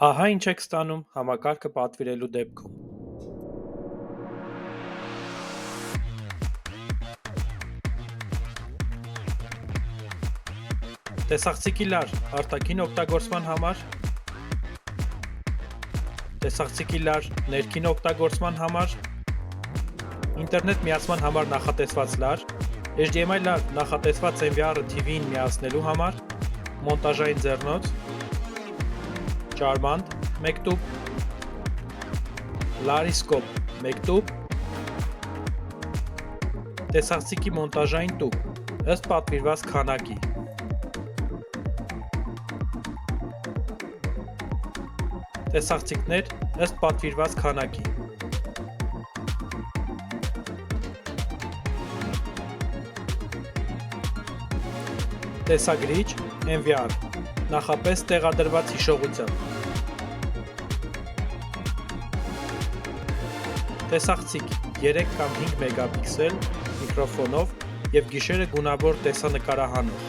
Ահա ինչ եք ստանում համակարգը պատվիրելու դեպքում։ Տեսախցիկի լար արտաքին օգտագործման համար, տեսախցիկի լար ներքին օգտագործման համար, ինտերնետ միացման համար նախատեսված լար, HDMI լար նախատեսված NVR-ը TV-ին միացնելու համար, մոնտաժային ձեռնոց, ճարմանդ 1 տուփ, լարիսկոպ 1 տուփ, տեսախցիկի մոնտաժային տուփ ըստ պատվիրված քանակի, տեսախցիկներ ըստ պատվիրված քանակի, տեսագրիչ NVR նախապես տեղադրված հիշողությամբ, տեսախցիկ 3 կամ 5 մեգապիքսել միկրոֆոնով և գիշերը գունավոր տեսանկարահանող,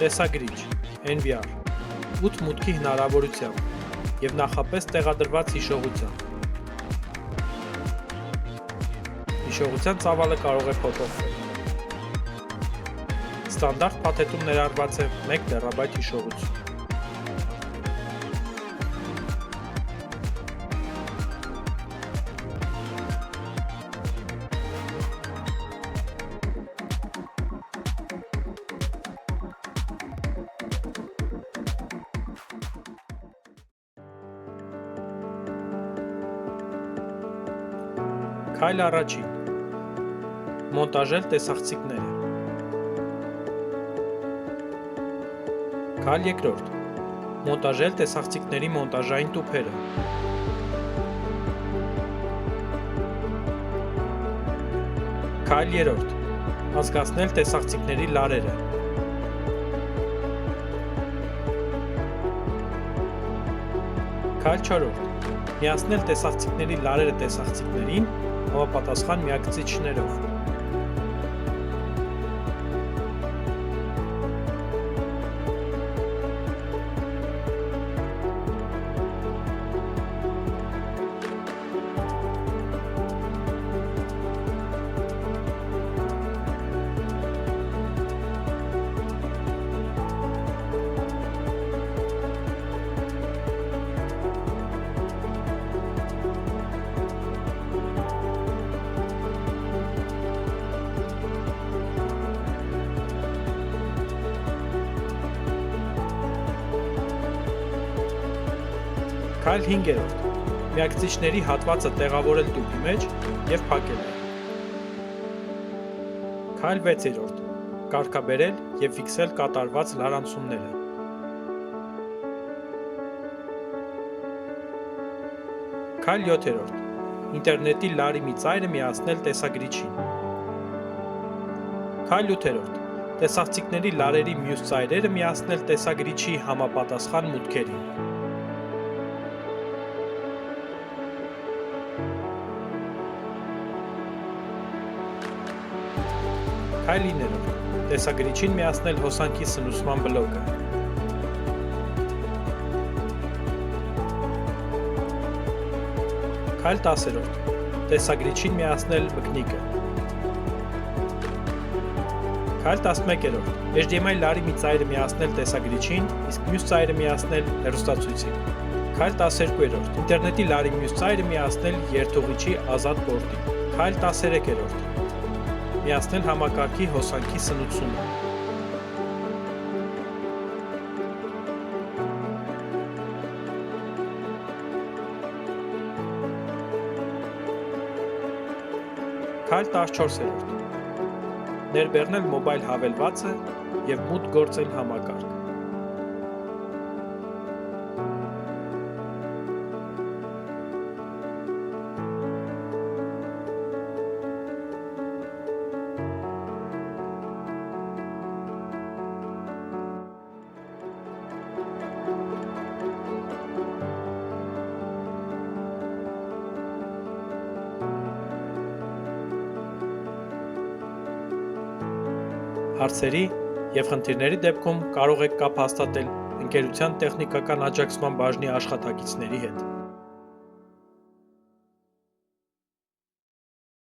տեսագրիչ NVR 8 մուտքի հնարավորությամբ և նախապես տեղադրված հիշողությամբ, հիշողության ծավալը կարող է փոփոխվել, ստանդարտ փաթեթում ներառված է 1 տերաբայթ հիշողություն, Քայլ առաջին. Մոնտաժել տեսախցիկները, Քայլ երկրորդ. Մոնտաժել տեսախցիկների մոնտաժային տուփերը, Քայլ երրորդ. Անցկացնել տեսախցիկների լարերը, Քայլ չորրորդ. Միացնել տեսախցիկների լարերը տեսախցիկներին համապատասխան միագծիչներով, Քայլ 5-րդ. Միագծիչների հատվածը տեղավորել տուփի մեջ և փակել է, Քայլ 6-րդ. Կարգաբերել և ֆիքսել կատարված լարանցումները, Քայլ 7-րդ. ինտերնետի լարի մի ծայրը միացնել տեսագրիչին, Քայլ 8-րդ. Տեսախցիկների լարերի մյուս ծայրերը միացնել տեսագրիչի համապատասխան մուտքերին, Քայլ 9-րդ. Տեսագրիչին միացնել հոսանքի սնուցման բլոկը, Քայլ 10-րդ. Տեսագրիչին միացնել մկնիկը, Քայլ 11-րդ. HDMI լարի մի ծայրը միացնել տեսագրիչին, իսկ մյուս ծայրը միացնել հեռուստացույցին, Քայլ 12-րդ. ինտերնետի լարի մյուս ծայրը միացնել երթուղիչի ազատ պորտին, Քայլ 13-րդ. Միացնել համակարգի հոսանքի սնուցումը, Քայլ 14-րդ. Ներբեռնել մոբայլ հավելվածը և մուտք գործել համակարգ, Հարցերի և խնդիրների դեպքում կարող եք կապ հաստատել ընկերության տեխնիկական աջակցման բաժնի աշխատակիցների հետ։